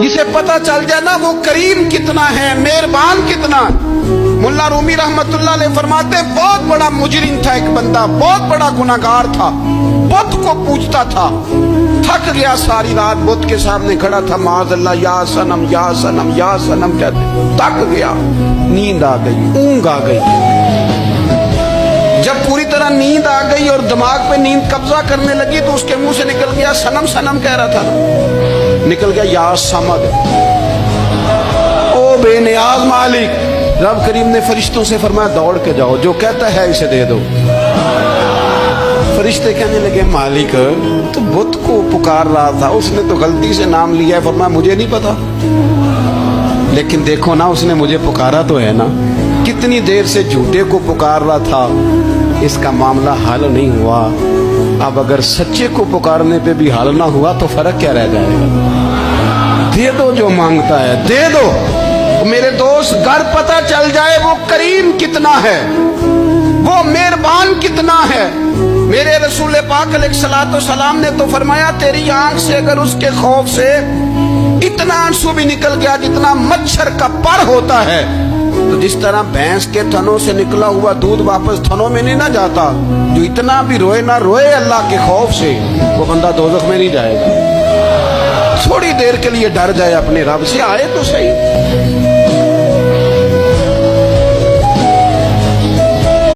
जिसे पता चल जाए ना वो करीम कितना है, मेहरबान कितना। मुल्ला रूमी रहमतुल्लाह अलैह फरमाते बहुत बड़ा मुजरिम था एक बंदा, बहुत बड़ा गुनाहगार था, बुत को पूजता था, थक गया सारी रात बुत के सामने खड़ा था, माज़अल्लाह या सनम या सनम या सनम कहते, थक गया, नींद आ गई, ऊंघ आ गई। जब पूरी तरह नींद आ गई और दिमाग पे नींद कब्जा करने लगी तो उसके मुंह से निकल गया, सनम सनम कह रहा था, निकल गया या समद, ओ बेनियाज मालिक। रब करीम ने फरिश्तों से फरमाया दौड़ के जाओ, जो कहता है इसे दे दो। फरिश्ते कहने लगे मालिक तो बुत को पुकार रहा था, उसने तो गलती से नाम लिया है। फरमाया मुझे नहीं पता, लेकिन देखो ना उसने मुझे पुकारा तो है ना। कितनी देर से झूठे को पुकार रहा था, इसका मामला हल नहीं हुआ। अब अगर सच्चे को पुकारने पे भी हल ना हुआ तो फर्क क्या रह जाएगा। दे दो जो मांगता है, दे दो। तो मेरे दोस्त घर पता चल जाए वो करीम कितना है, वो मेहरबान कितना है। मेरे रसूल पाक अलैहिस्सलातु सलाम ने तो फरमाया तेरी आंख से अगर उसके खौफ से इतना आंसू भी निकल गया जितना मच्छर का पर होता है, तो जिस तरह भैंस के थनों से निकला हुआ दूध वापस थनों में नहीं ना जाता, जो इतना भी रोए ना रोए अल्लाह के खौफ से, वो बंदा दोज़ख में नहीं जाएगा। थोड़ी देर के लिए डर जाए अपने रब से, आए तो सही।